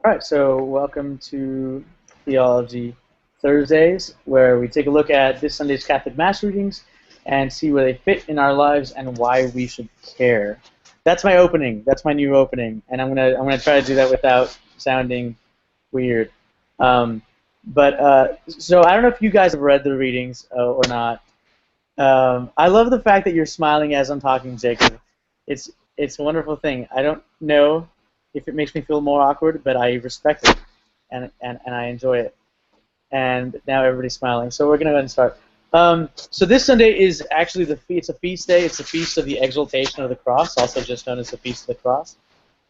All right, so welcome to Theology Thursdays, where we take a look at this Sunday's Catholic Mass readings and see where they fit in our lives and why we should care. That's my opening. That's my new opening, and I'm gonna try to do that without sounding weird. Um, so I don't know if you guys have read the readings or not. I love the fact that you're smiling as I'm talking, Jacob. It's it's a wonderful thing. I don't know if it makes me feel more awkward, but I respect it and I enjoy it. And now everybody's smiling. So we're gonna go ahead and start. So this Sunday is actually it's a feast day. It's the feast of the Exultation of the Cross, also just known as the Feast of the Cross.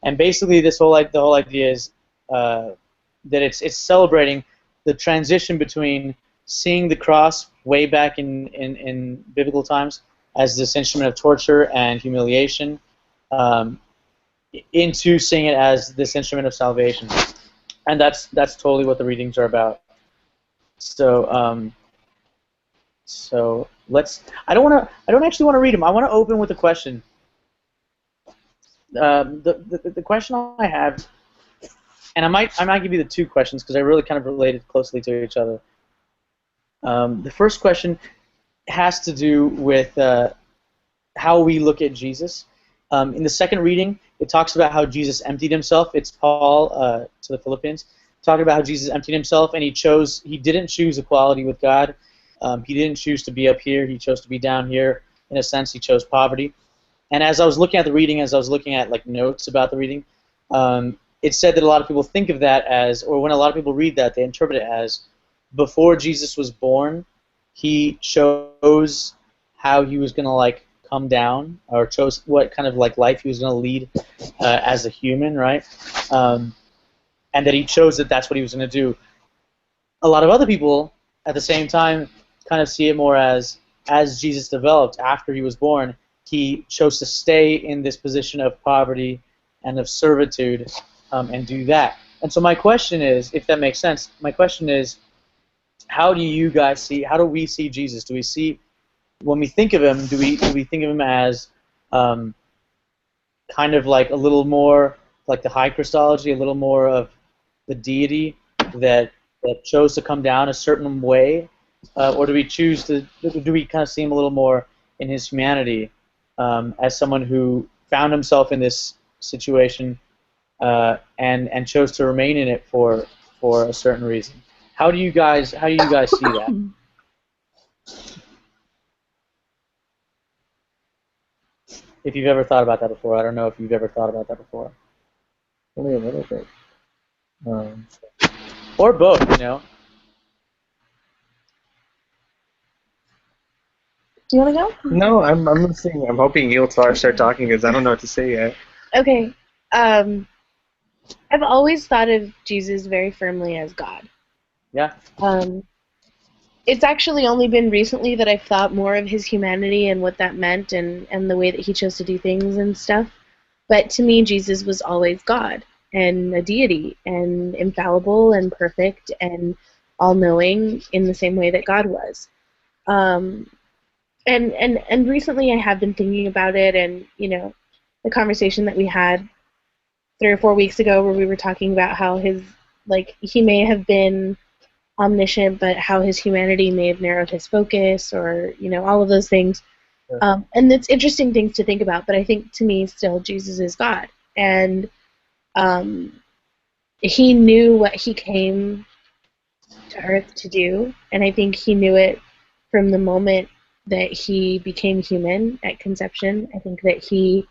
And basically, the whole idea is that it's celebrating the transition between seeing the cross way back in biblical times as this instrument of torture and humiliation, um, into seeing it as this instrument of salvation, and that's totally what the readings are about. So so let's. I don't actually want to read them. I want to open with a question. The question I have, and I might give you the two questions because they're really kind of related closely to each other. The first question has to do with how we look at Jesus. In the second reading, it talks about how Jesus emptied himself. It's Paul to the Philippians, talking about how Jesus emptied himself, and he didn't choose equality with God. He didn't choose to be up here. He chose to be down here. In a sense, he chose poverty. And as I was looking at the reading, as I was looking at like notes about the reading, it said that a lot of people think of that as, or when a lot of people read that, they interpret it as, before Jesus was born, he chose how he was going to like come down, or chose what kind of like life he was going to lead as a human, right? And that he chose that that's what he was going to do. A lot of other people, at the same time, kind of see it more as Jesus developed after he was born, he chose to stay in this position of poverty and of servitude and do that. And so my question is, if that makes sense, my question is, how do we see Jesus? Do we see, when we think of him, do we think of him as kind of like a little more like the high Christology, a little more of the deity that chose to come down a certain way, or do we kind of see him a little more in his humanity, as someone who found himself in this situation and chose to remain in it for a certain reason? How do you guys see that? If you've ever thought about that before, I don't know if you've ever thought about that before. Only a little bit. Um, Or both, you know. Do you want to go? no, I'm listening. I'm hoping you'll start talking because I don't know what to say yet. Okay. Um, I've always thought of Jesus very firmly as God. Yeah. It's actually only been recently that I've thought more of his humanity and what that meant and the way that he chose to do things and stuff. But to me, Jesus was always God and a deity and infallible and perfect and all-knowing in the same way that God was. Um, and recently I have been thinking about it, and the conversation that we had 3 or 4 weeks ago where we were talking about how he may have been omniscient, but how his humanity may have narrowed his focus, or all of those things. Sure. And it's interesting things to think about, but I think to me still Jesus is God, and he knew what he came to earth to do, and I think he knew it from the moment that he became human at conception. I think that he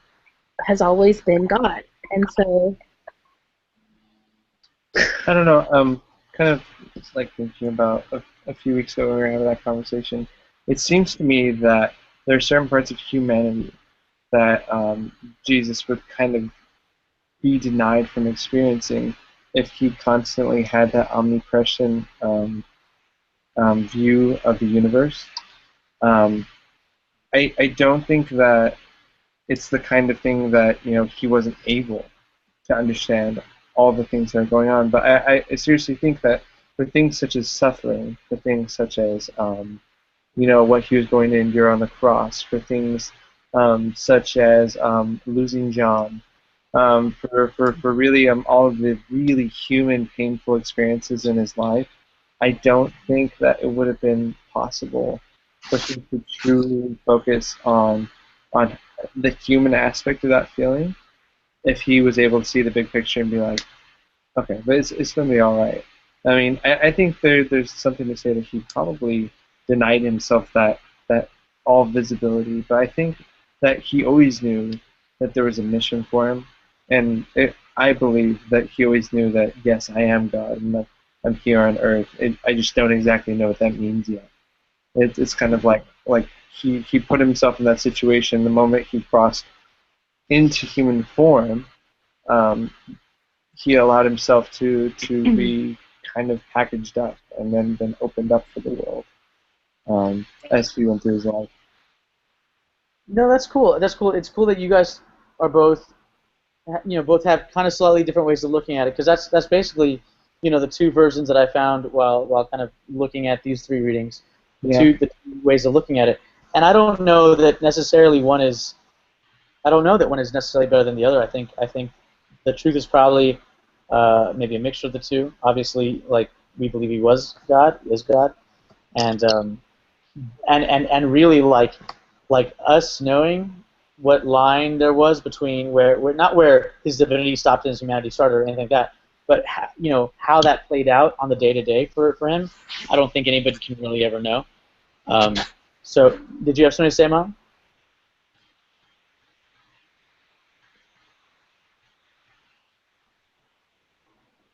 has always been God, and so I don't know. Kind of like thinking about a few weeks ago when we were having that conversation. It seems to me that there are certain parts of humanity that Jesus would kind of be denied from experiencing if he constantly had that omnipresent view of the universe. I don't think that it's the kind of thing that he wasn't able to understand all the things that are going on. But I seriously think that for things such as suffering, for things such as what he was going to endure on the cross, for things such as losing John, for really all of the really human, painful experiences in his life, I don't think that it would have been possible for him to truly focus on the human aspect of that feeling if he was able to see the big picture and be like, okay, but it's going to be all right. I mean, I think there's something to say that he probably denied himself that all visibility, but I think that he always knew that there was a mission for him, and I believe that he always knew that yes, I am God and that I'm here on Earth. I just don't exactly know what that means yet. It's kind of like he put himself in that situation the moment he crossed into human form. Um, he allowed himself to be kind of packaged up and then opened up for the world as he went through his life. No, that's cool. That's cool. It's cool that you guys are both, both have kind of slightly different ways of looking at it, because that's basically, the two versions that I found while kind of looking at these three readings, Yeah. the two ways of looking at it. And I don't know that necessarily one is, I don't know that one is necessarily better than the other. I think the truth is probably maybe a mixture of the two. Obviously, like, we believe he was God, is God, and and really like us knowing what line there was between where not where his divinity stopped and his humanity started or anything like that, but how that played out on the day to day for him. I don't think anybody can really ever know. Um, so, did you have something to say, Mom?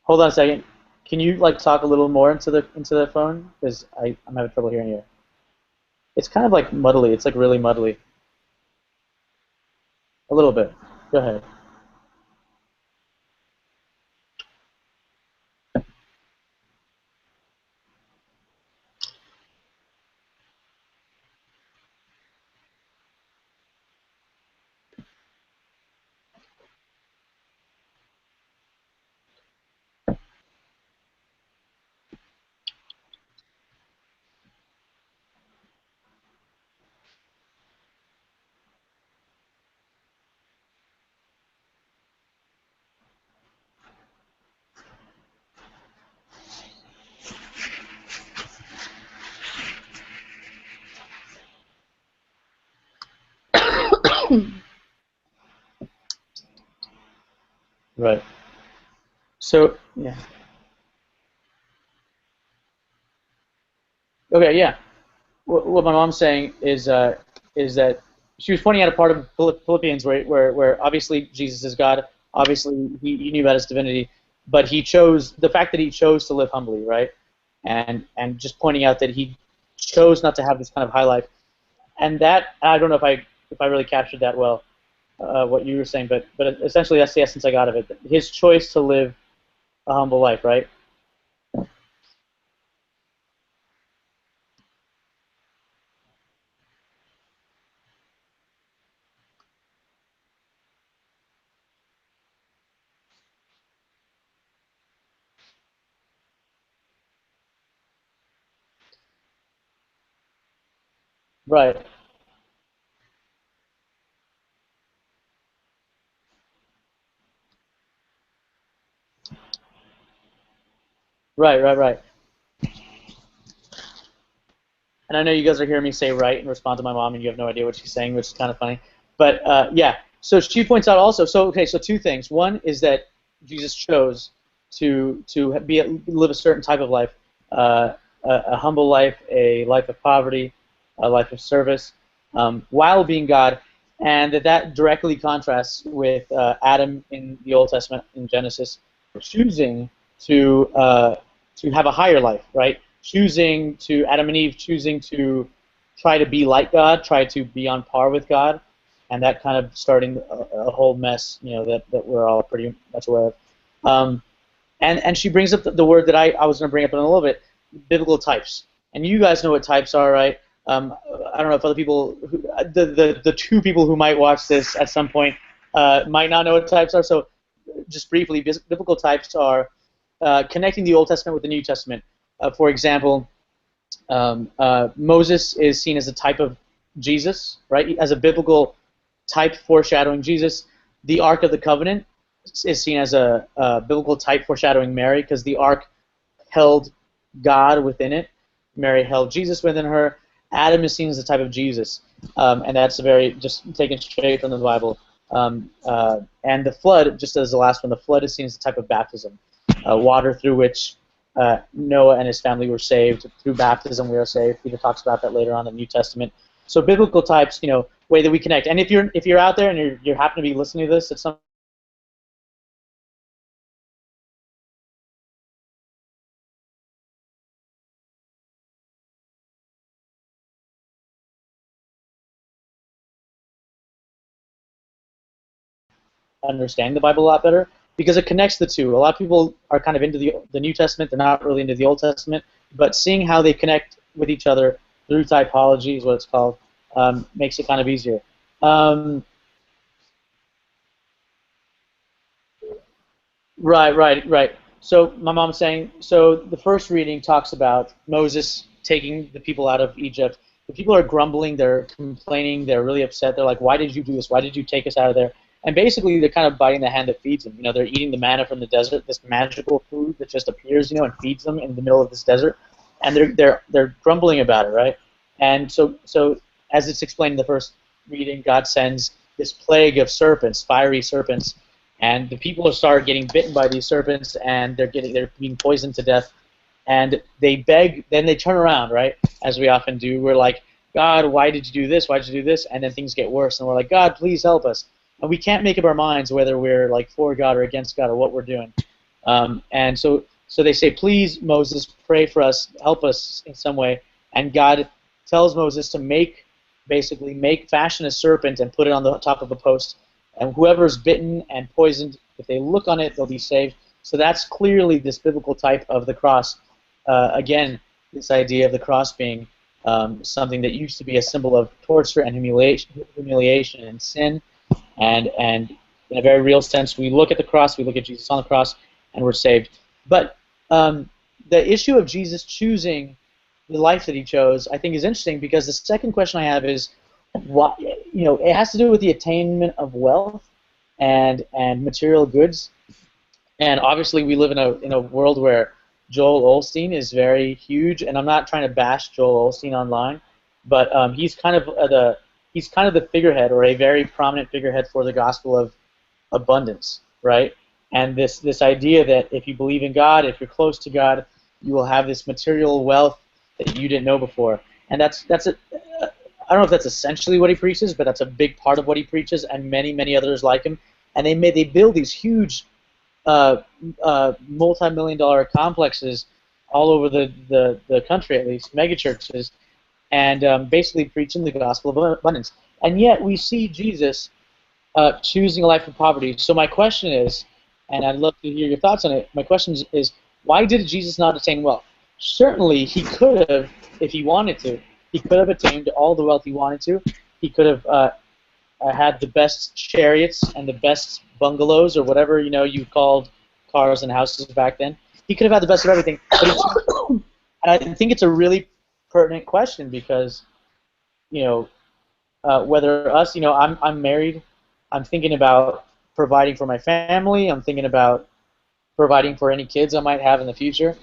Hold on a second. Can you talk a little more into the phone? Because I'm having trouble hearing you. It's kind of like muddly. It's like really muddly. A little bit. Go ahead. Right. So yeah. Okay. Yeah. What my mom's saying is that she was pointing out a part of Philippians where obviously Jesus is God. Obviously he knew about his divinity, but he chose the fact that he chose to live humbly, right? And just pointing out that he chose not to have this kind of high life, and that I don't know if I really captured that well, what you were saying, but essentially that's the essence I got of it. His choice to live a humble life, right? Right. Right. Right. Right. And I know you guys are hearing me say right and respond to my mom, and you have no idea what she's saying, which is kind of funny. But yeah, so she points out also. So okay, so two things. One is that Jesus chose to live a certain type of life, a humble life, a life of poverty, a life of service, while being God, and that directly contrasts with Adam in the Old Testament in Genesis, choosing to have a higher life, right? Choosing to Adam and Eve choosing to try to be like God, try to be on par with God, and that kind of starting a whole mess, that we're all pretty much aware of. And she brings up the word that I was going to bring up in a little bit, biblical types. And you guys know what types are, right? I don't know if other people, the two people who might watch this at some point might not know what types are. So just briefly, biblical types are connecting the Old Testament with the New Testament. For example, Moses is seen as a type of Jesus, right? As a biblical type foreshadowing Jesus. the Ark of the Covenant is seen as a biblical type foreshadowing Mary, because the Ark held God within it. Mary held Jesus within her. Adam is seen as the type of Jesus, and that's very just taken straight from the Bible. And the flood, just as the last one, the flood is seen as a type of baptism, water through which Noah and his family were saved. Through baptism we are saved. Peter talks about that later on in the New Testament. So biblical types, way that we connect. And if you're out there and you happen to be listening to this at some understanding the Bible a lot better, because it connects the two. A lot of people are kind of into the New Testament, they're not really into the Old Testament, but seeing how they connect with each other through typology is what it's called, makes it kind of easier. Right. So my mom's saying, so the first reading talks about Moses taking the people out of Egypt. The people are grumbling, they're complaining, they're really upset. They're like, why did you do this? Why did you take us out of there? And basically they're kind of biting the hand that feeds them. They're eating the manna from the desert, this magical food that just appears, and feeds them in the middle of this desert. And they're grumbling about it, right? And so as it's explained in the first reading, God sends this plague of serpents, fiery serpents, and the people start getting bitten by these serpents, and they're being poisoned to death. And they beg, then they turn around, right? As we often do. We're like, God, why did you do this? Why did you do this? And then things get worse, and we're like, God, please help us. And we can't make up our minds whether we're like for God or against God or what we're doing. And so they say, please, Moses, pray for us, help us in some way. And God tells Moses to fashion a serpent and put it on the top of a post. And whoever's bitten and poisoned, if they look on it, they'll be saved. So that's clearly this biblical type of the cross. Again, this idea of the cross being something that used to be a symbol of torture and humiliation and sin. And in a very real sense, we look at the cross, we look at Jesus on the cross, and we're saved. But the issue of Jesus choosing the life that he chose, I think, is interesting, because the second question I have is, it has to do with the attainment of wealth and material goods. And obviously, we live in a world where Joel Osteen is very huge, and I'm not trying to bash Joel Osteen online, but he's kind of the figurehead, or a very prominent figurehead, for the gospel of abundance, right? And this idea that if you believe in God, if you're close to God, you will have this material wealth that you didn't know before. And I don't know if that's essentially what he preaches, but that's a big part of what he preaches, and many others like him. And they build these huge multi-million-dollar complexes all over the country, at least megachurches, and basically preaching the gospel of abundance. And yet we see Jesus choosing a life of poverty. So my question is, and I'd love to hear your thoughts on it, my question is, why did Jesus not attain wealth? Certainly he could have, if he wanted to. He could have attained all the wealth he wanted to. He could have had the best chariots and the best bungalows, or whatever you called cars and houses back then. He could have had the best of everything. And I think it's a really pertinent question, because whether us, I'm married, I'm thinking about providing for my family, I'm thinking about providing for any kids I might have in the future.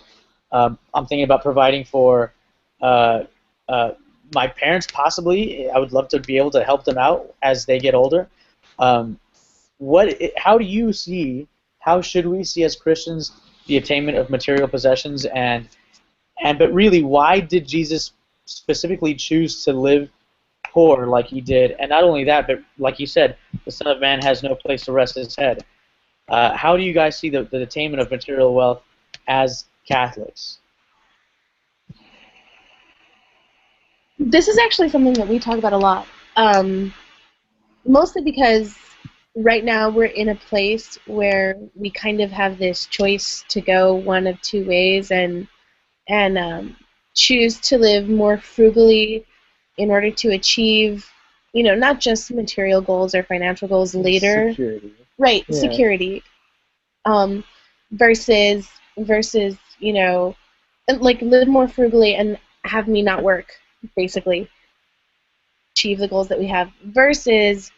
I'm thinking about providing for my parents, possibly. I would love to be able to help them out as they get older. How do you see, how should we see as Christians the attainment of material possessions, but really, why did Jesus specifically choose to live poor like he did? And not only that, but like you said, the Son of Man has no place to rest his head. How do you guys see the attainment of material wealth as Catholics? This is actually something that we talk about a lot, mostly because right now we're in a place where we kind of have this choice to go one of two ways, and choose to live more frugally in order to achieve, not just material goals or financial goals later. Security. Right, Yeah. security. Versus, like live more frugally and have me not work, basically. Achieve the goals that we have, versus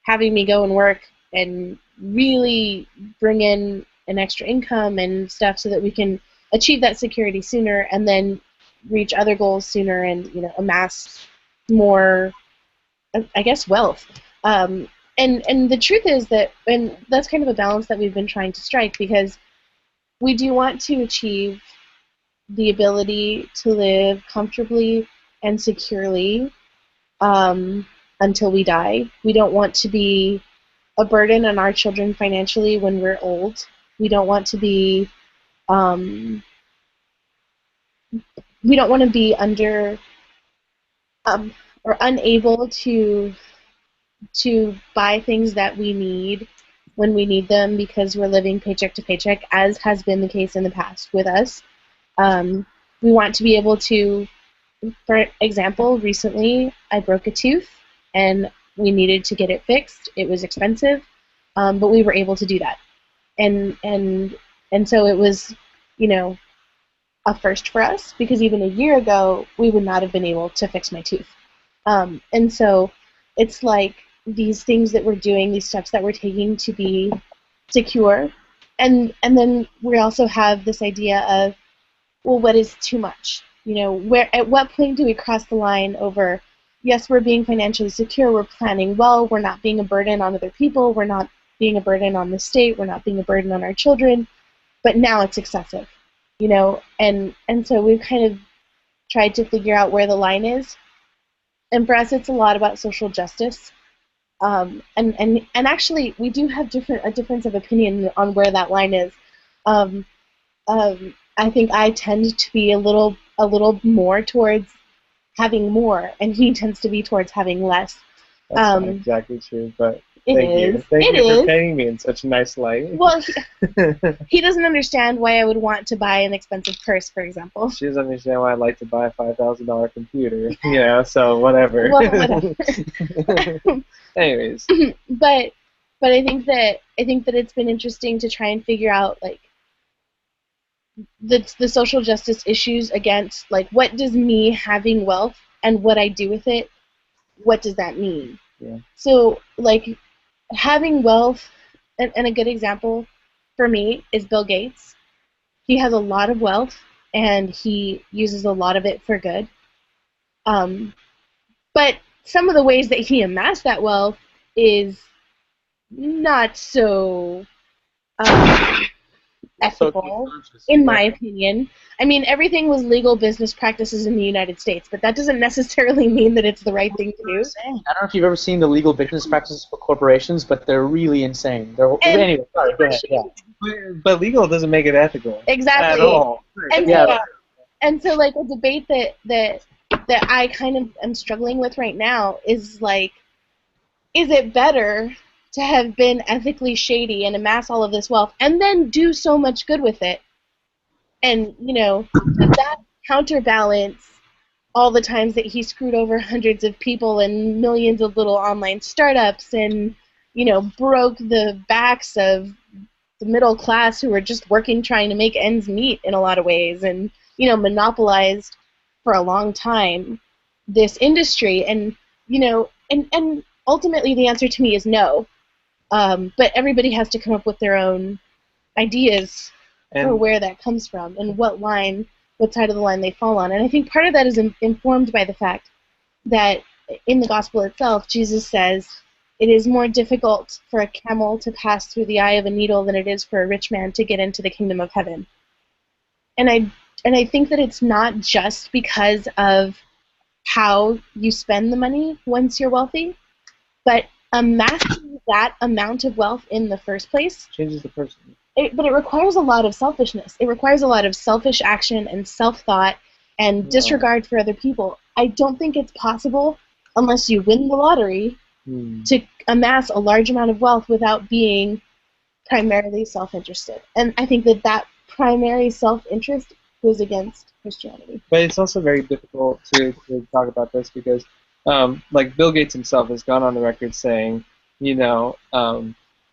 having me go and work and really bring in an extra income and stuff so that we can achieve that security sooner and then reach other goals sooner and amass more, I guess, wealth. And the truth is that, and that's kind of a balance that we've been trying to strike, because we do want to achieve the ability to live comfortably and securely until we die. We don't want to be a burden on our children financially when we're old. We don't want to be under or unable to buy things that we need when we need them because we're living paycheck to paycheck, as has been the case in the past with us. We want to be able to, for example, recently I broke a tooth and we needed to get it fixed. It was expensive, but we were able to do that. And so it was, a first for us, because even a year ago we would not have been able to fix my tooth. And so it's like these things that we're doing, these steps that we're taking to be secure. And then we also have this idea of, well, what is too much? At what point do we cross the line over, yes, we're being financially secure, we're planning well, we're not being a burden on other people, we're not being a burden on the state, we're not being a burden on our children, but now it's excessive, and so we've kind of tried to figure out where the line is. And for us, it's a lot about social justice. And actually, we do have a difference of opinion on where that line is. I think I tend to be a little more towards having more, and he tends to be towards having less. That's not exactly true, but Thank you for painting me in such a nice light. Well, he doesn't understand why I would want to buy an expensive purse, for example. She doesn't understand why I like to buy a $5,000 computer. So whatever. Well, whatever. Anyways. But I think that it's been interesting to try and figure out, like, the social justice issues against, like, what does me having wealth and what I do with it, what does that mean? Yeah. So, like, having wealth, and a good example for me is Bill Gates. He has a lot of wealth, and he uses a lot of it for good. But some of the ways that he amassed that wealth is not so ethical, in my opinion. I mean, everything was legal business practices in the United States, but that doesn't necessarily mean that it's the right thing to do. I don't know if you've ever seen the legal business practices for corporations, but they're really insane. Anyway, sorry, go ahead. Yeah. But legal doesn't make it ethical. Exactly. At all. And so, like, a debate that I kind of am struggling with right now is, like, is it better to have been ethically shady and amass all of this wealth and then do so much good with it? And, does that counterbalance all the times that he screwed over hundreds of people and millions of little online startups and, broke the backs of the middle class who were just working, trying to make ends meet in a lot of ways, and, monopolized for a long time this industry? And, and ultimately the answer to me is no. But everybody has to come up with their own ideas for where that comes from and what side of the line they fall on. And I think part of that is informed by the fact that in the gospel itself, Jesus says it is more difficult for a camel to pass through the eye of a needle than it is for a rich man to get into the kingdom of heaven. And I think that it's not just because of how you spend the money once you're wealthy, but amassing that amount of wealth in the first place changes the person. But it requires a lot of selfishness. It requires a lot of selfish action and self-thought and disregard for other people. I don't think it's possible, unless you win the lottery, to amass a large amount of wealth without being primarily self-interested. And I think that primary self-interest goes against Christianity. But it's also very difficult to talk about this because, like, Bill Gates himself has gone on the record saying,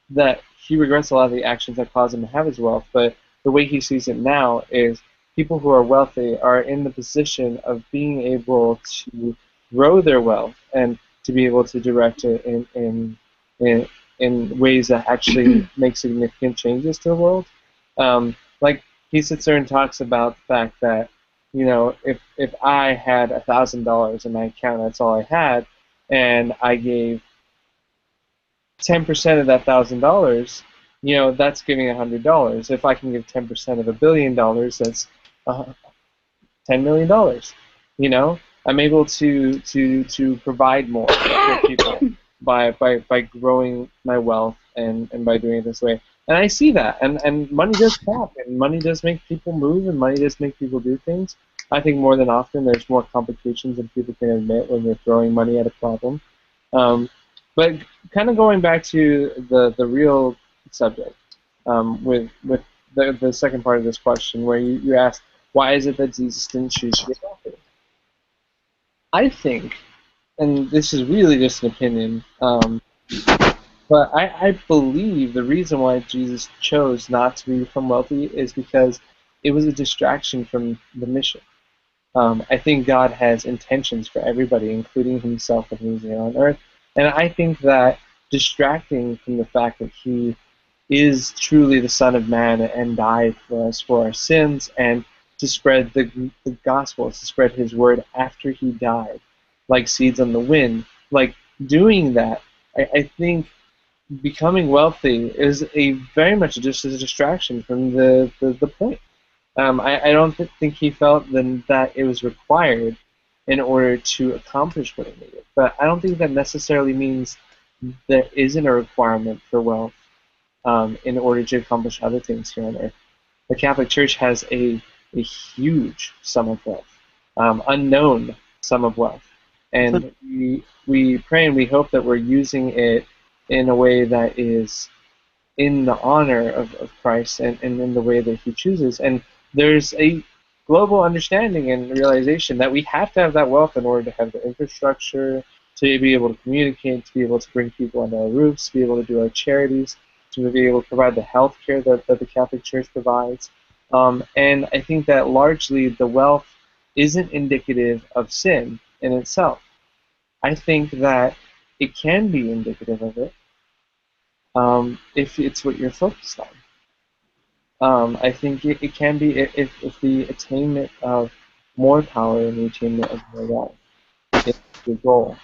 that he regrets a lot of the actions that caused him to have his wealth, but the way he sees it now is people who are wealthy are in the position of being able to grow their wealth and to be able to direct it in in ways that actually make significant changes to the world. Like he sits there and talks about the fact that, you know, if I had $1,000 in my account, that's all I had, and I gave 10% of that $1,000, you know, that's giving $100. If I can give 10% of $1 billion, that's $10 million. You know, I'm able to provide more for people by growing my wealth and by doing it this way. And I see that, and money does talk, and money does make people move, and money does make people do things. I think more than often there's more complications than people can admit when you're throwing money at a problem. But kind of going back to the real subject, with the second part of this question, where you asked, why is it that Jesus didn't choose to be wealthy? I think, and this is really just an opinion, but I believe the reason why Jesus chose not to become wealthy is because it was a distraction from the mission. I think God has intentions for everybody, including himself when he was here on earth. And I think that distracting from the fact that he is truly the Son of Man and died for us for our sins, and to spread the gospel, to spread his word after he died, like seeds on the wind, like doing that, I think becoming wealthy is very much just a distraction from the point. I don't think he felt then that it was required in order to accomplish what he needed. But I don't think that necessarily means there isn't a requirement for wealth in order to accomplish other things here on earth. The Catholic Church has a huge sum of wealth, unknown sum of wealth. And we pray and we hope that we're using it in a way that is in the honor of Christ and in the way that he chooses. And there's a global understanding and realization that we have to have that wealth in order to have the infrastructure, to be able to communicate, to be able to bring people under our roofs, to be able to do our charities, to be able to provide the health care that the Catholic Church provides. And I think that largely the wealth isn't indicative of sin in itself. I think that it can be indicative of it if it's what you're focused on. I think it can be if the attainment of more power and the attainment of more wealth is the goal.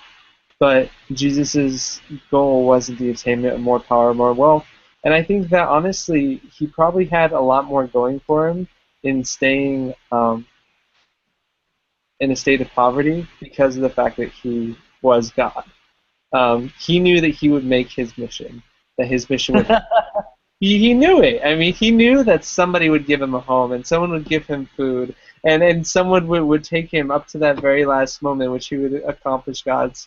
But Jesus' goal wasn't the attainment of more power, more wealth. And I think that honestly, he probably had a lot more going for him in staying in a state of poverty because of the fact that he was God. He knew that he would make his mission, that his mission would. He knew it. I mean, he knew that somebody would give him a home, and someone would give him food, and someone would take him up to that very last moment, which he would accomplish God's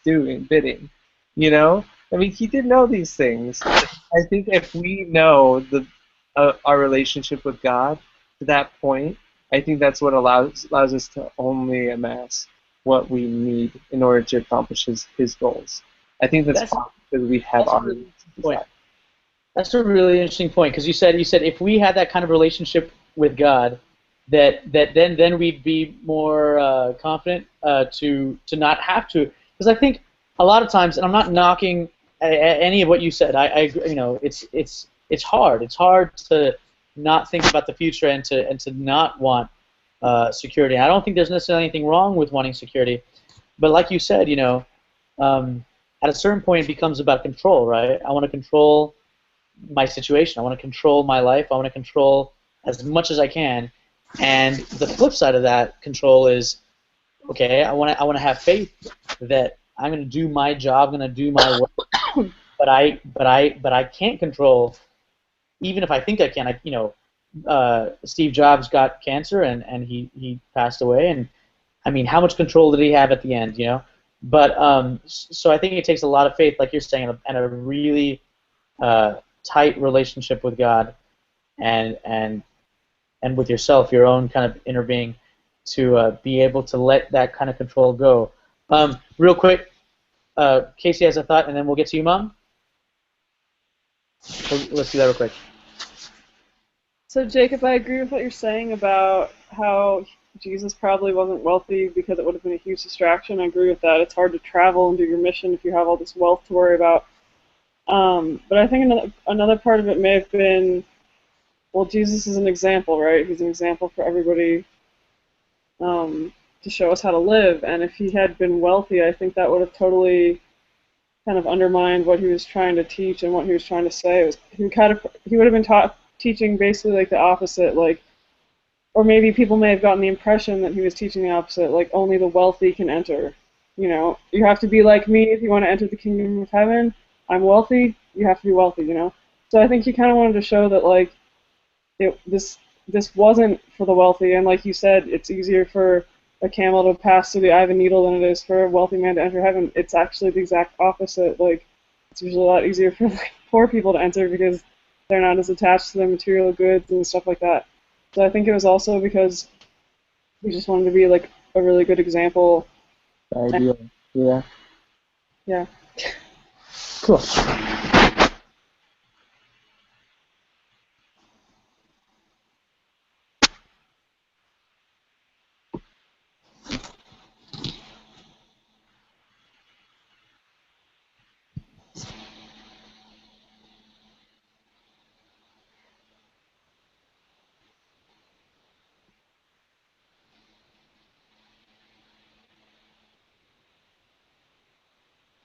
bidding. You know, I mean, he did know these things. I think if we know our relationship with God to that point, I think that's what allows us to only amass what we need in order to accomplish his goals. I think that's because we have our point. That's a really interesting point, because you said if we had that kind of relationship with God, that then we'd be more confident to not have to. Because I think a lot of times, and I'm not knocking any of what you said. I you know, it's hard. It's hard to not think about the future and to not want security. And I don't think there's necessarily anything wrong with wanting security, but like you said, you know, at a certain point it becomes about control, right? I want to control my situation. I want to control my life. I want to control as much as I can. And the flip side of that control is, okay, I want to have faith that I'm going to do my job, I'm going to do my work, but I can't control. Even if I think I can, you know, Steve Jobs got cancer and he passed away, and I mean, how much control did he have at the end, you know? But so I think it takes a lot of faith, like you're saying, and a really tight relationship with God and with yourself, your own kind of inner being, to be able to let that kind of control go. Real quick, Casey has a thought, and then we'll get to you, Mom. Let's do that real quick. So, Jacob, I agree with what you're saying about how Jesus probably wasn't wealthy because it would have been a huge distraction. I agree with that. It's hard to travel and do your mission if you have all this wealth to worry about. But I think another part of it may have been, well, Jesus is an example, right? He's an example for everybody to show us how to live. And if he had been wealthy, I think that would have totally kind of undermined what he was trying to teach and what he was trying to say. He would have been teaching basically like the opposite, like, or maybe people may have gotten the impression that he was teaching the opposite, like only the wealthy can enter. You know, you have to be like me if you want to enter the kingdom of heaven. I'm wealthy. You have to be wealthy. You know. So I think he kind of wanted to show that like this wasn't for the wealthy, and like you said, it's easier for a camel to pass through the eye of a needle than it is for a wealthy man to enter heaven. It's actually the exact opposite. Like, it's usually a lot easier for like, poor people to enter because they're not as attached to their material goods and stuff like that. So I think it was also because we just wanted to be like a really good example. Ideal. Yeah. Yeah. Cool.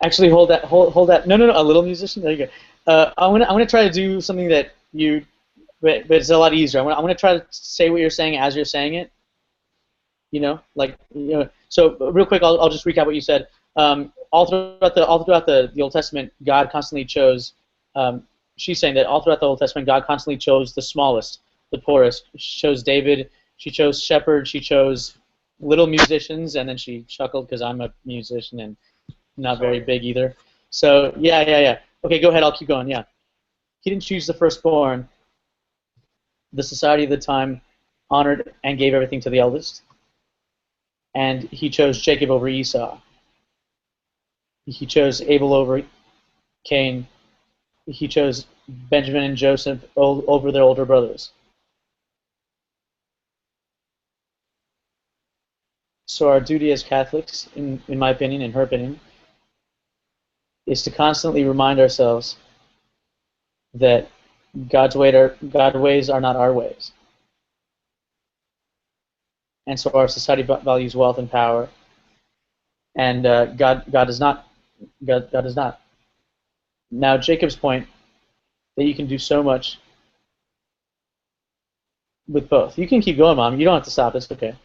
Actually, hold that. No, no, no. A little musician. There you go. I'm gonna try to do something that but it's a lot easier. I'm gonna try to say what you're saying as you're saying it. You know, like So real quick, I'll just recap what you said. All throughout the Old Testament, God constantly chose. She's saying that all throughout the Old Testament, God constantly chose the smallest, the poorest. She chose David. She chose shepherds. She chose little musicians, and then she chuckled because I'm a musician and not very big either. So yeah. Okay, go ahead. I'll keep going. Yeah, he didn't choose the firstborn. The society of the time honored and gave everything to the eldest, and he chose Jacob over Esau. He chose Abel over Cain. He chose Benjamin and Joseph over their older brothers. So our duty as Catholics, in my opinion, in her opinion, is to constantly remind ourselves that God's ways are not our ways. And so our society values wealth and power, and God does not. God does not. Now Jacob's point that you can do so much with both. You can keep going, Mom. You don't have to stop. It's okay.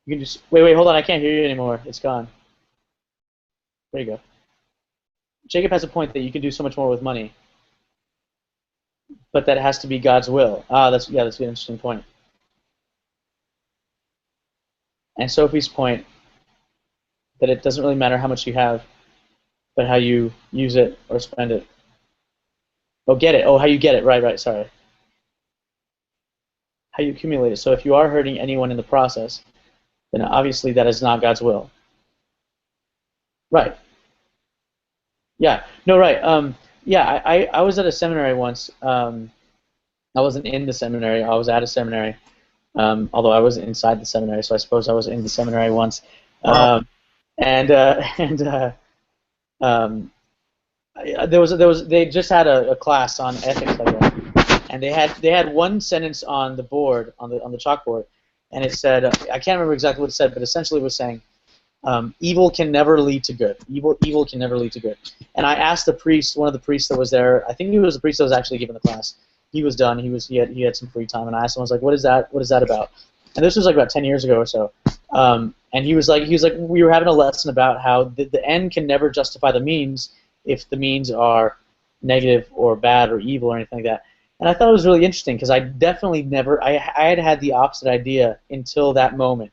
You can just wait. Hold on. I can't hear you anymore. It's gone. There you go. Jacob has a point that you can do so much more with money, but that has to be God's will. That's an interesting point. And Sophie's point that it doesn't really matter how much you have, but how you use it or spend it. Oh, get it. Oh, how you get it. Right. Sorry. How you accumulate it. So if you are hurting anyone in the process, then obviously that is not God's will. Right. Yeah. No, right. I was at a seminary once. I wasn't in the seminary. I was at a seminary. Although I was inside the seminary, so I suppose I was in the seminary once. Wow. They just had a class on ethics like that, and they had one sentence on the board on the chalkboard, and it said I can't remember exactly what it said, but essentially it was saying evil can never lead to good. Evil can never lead to good. And I asked the priest, one of the priests that was there, I think he was the priest that was actually giving the class. He was done. He had some free time, and I asked him, I was like, what is that about? And this was like about 10 years ago or so. And he was like, we were having a lesson about how the end can never justify the means if the means are negative or bad or evil or anything like that. And I thought it was really interesting because I definitely never, I had the opposite idea until that moment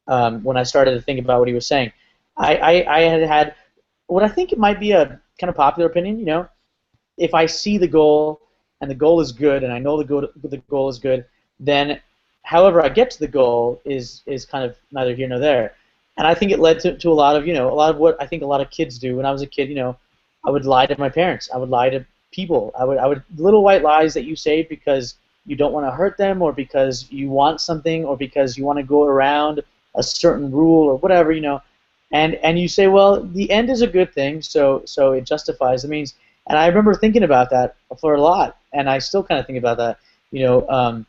when I started to think about what he was saying. I had what I think it might be a kind of popular opinion, if I see the goal and the goal is good and I know the goal is good, then however I get to the goal is kind of neither here nor there. And I think it led to a lot of what I think a lot of kids do. When I was a kid, I would lie to my parents. I would lie to people. I would little white lies that you say because you don't want to hurt them or because you want something or because you want to go around a certain rule or whatever, And you say, well, the end is a good thing, so it justifies the means. And I remember thinking about that for a lot, and I still kind of think about that, you know.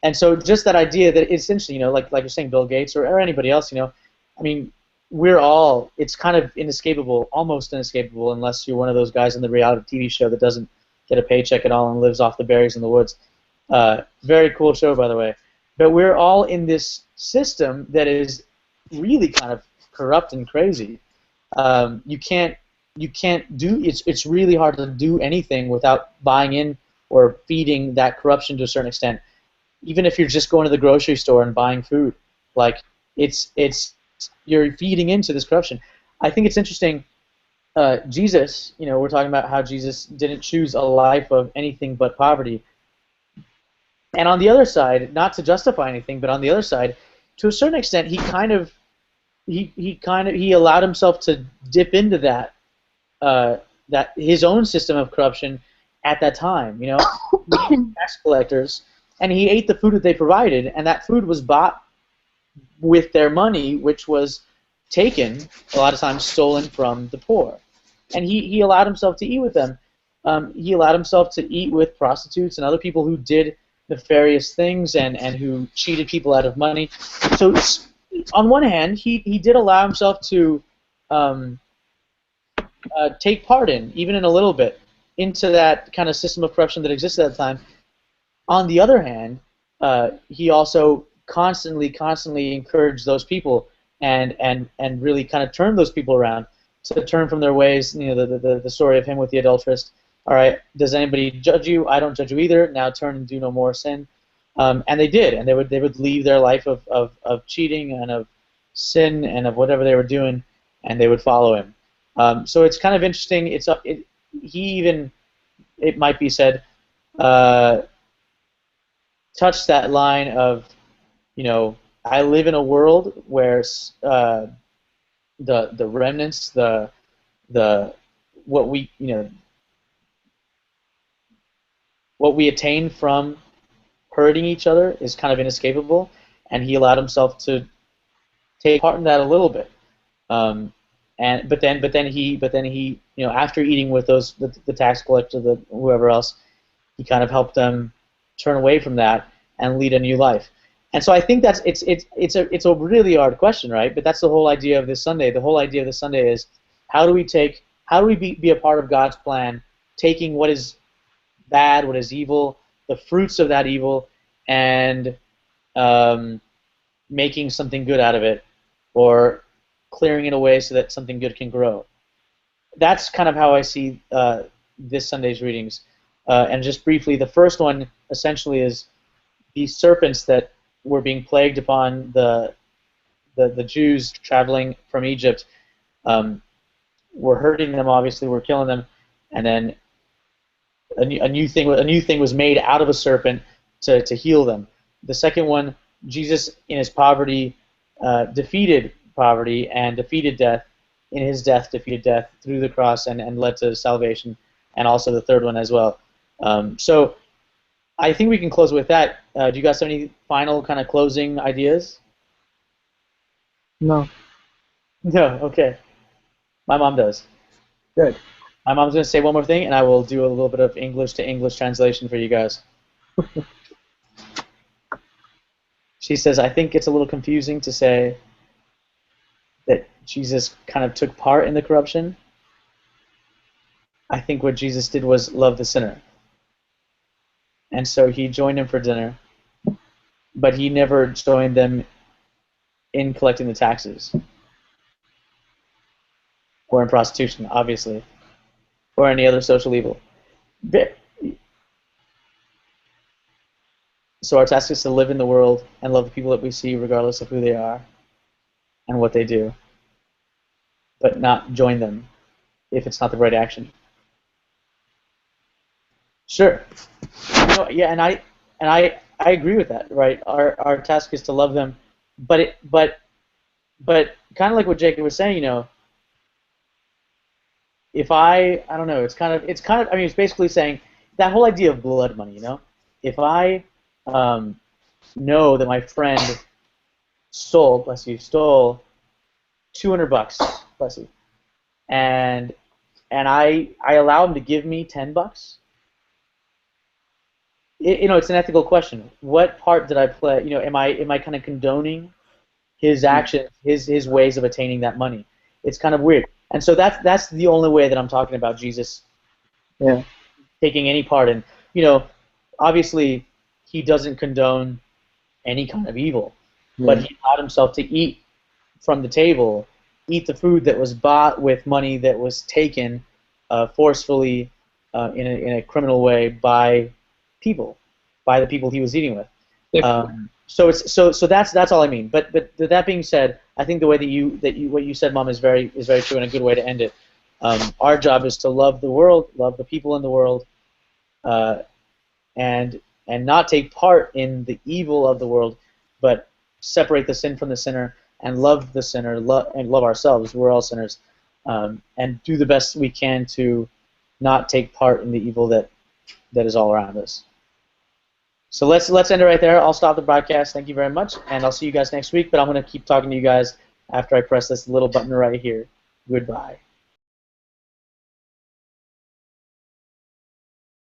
And so just that idea that essentially, you know, like you're saying, Bill Gates or anybody else, you know, I mean, we're all, it's kind of inescapable, almost inescapable, unless you're one of those guys in the reality TV show that doesn't get a paycheck at all and lives off the berries in the woods. Very cool show, by the way. But we're all in this system that is really kind of corrupt and crazy. You can't do, it's really hard to do anything without buying in or feeding that corruption to a certain extent. Even if you're just going to the grocery store and buying food, like it's you're feeding into this corruption. I think it's interesting. Jesus, you know, we're talking about how Jesus didn't choose a life of anything but poverty. And on the other side, not to justify anything, but on the other side, to a certain extent, he allowed himself to dip into that his own system of corruption at that time. You know, tax collectors, and he ate the food that they provided, and that food was bought with their money, which was taken a lot of times stolen from the poor. And he allowed himself to eat with them. He allowed himself to eat with prostitutes and other people who did nefarious things and who cheated people out of money. So on one hand, he did allow himself to take part in, even in a little bit, into that kind of system of corruption that existed at the time. On the other hand, he also constantly encouraged those people and really kind of turned those people around to turn from their ways. You know, the story of him with the adulteress. All right, does anybody judge you? I don't judge you either. Now turn and do no more sin. And they did, and they would leave their life of cheating and of sin and of whatever they were doing, and they would follow him. So it's kind of interesting. He even, it might be said, touched that line of, you know, I live in a world where the remnants, the what we, you know, what we attain from hurting each other is kind of inescapable, and he allowed himself to take part in that a little bit. But then he, you know, after eating with those the tax collector, the whoever else, he kind of helped them turn away from that and lead a new life. And so I think that's it's a really hard question, right? But that's the whole idea of this Sunday. The whole idea of this Sunday is how do we be a part of God's plan, taking what is bad, what is evil, the fruits of that evil, and making something good out of it, or clearing it away so that something good can grow. That's kind of how I see this Sunday's readings. And just briefly, the first one essentially is the serpents that were being plagued upon the Jews traveling from Egypt. Were hurting them, obviously, were killing them, and then a new thing was made out of a serpent to heal them. The second one, Jesus in his poverty defeated poverty and defeated death. In his death, defeated death through the cross and led to salvation. And also the third one as well. So I think we can close with that. Do you guys have any final kind of closing ideas? No. No. Okay. My mom does. Good. My mom's going to say one more thing, and I will do a little bit of English to English translation for you guys. She says, I think it's a little confusing to say that Jesus kind of took part in the corruption. I think what Jesus did was love the sinner. And so he joined him for dinner, but he never joined them in collecting the taxes or in prostitution, obviously, or any other social evil. So our task is to live in the world and love the people that we see regardless of who they are and what they do, but not join them if it's not the right action. Sure. Yeah, and I agree with that, right? Our task is to love them, but kind of like what Jacob was saying, you know, if I don't know, it's kind of I mean, it's basically saying that whole idea of blood money, you know, if I know that my friend stole $200, bless you, and I allow him to give me $10, it's an ethical question. What part did I play? Am I kind of condoning his actions, his ways of attaining that money? It's kind of weird. And so that's the only way that I'm talking about Jesus taking any part in. Obviously he doesn't condone any kind of evil, but he allowed himself to eat from the table, eat the food that was bought with money that was taken forcefully in a criminal way by the people he was eating with. So that's all I mean. But that being said, I think the way that what you said, Mom, is very true and a good way to end it. Our job is to love the world, love the people in the world, and not take part in the evil of the world, but separate the sin from the sinner and love the sinner, and love ourselves. We're all sinners, and do the best we can to not take part in the evil that is all around us. So let's end it right there. I'll stop the broadcast. Thank you very much, and I'll see you guys next week. But I'm going to keep talking to you guys after I press this little button right here. Goodbye.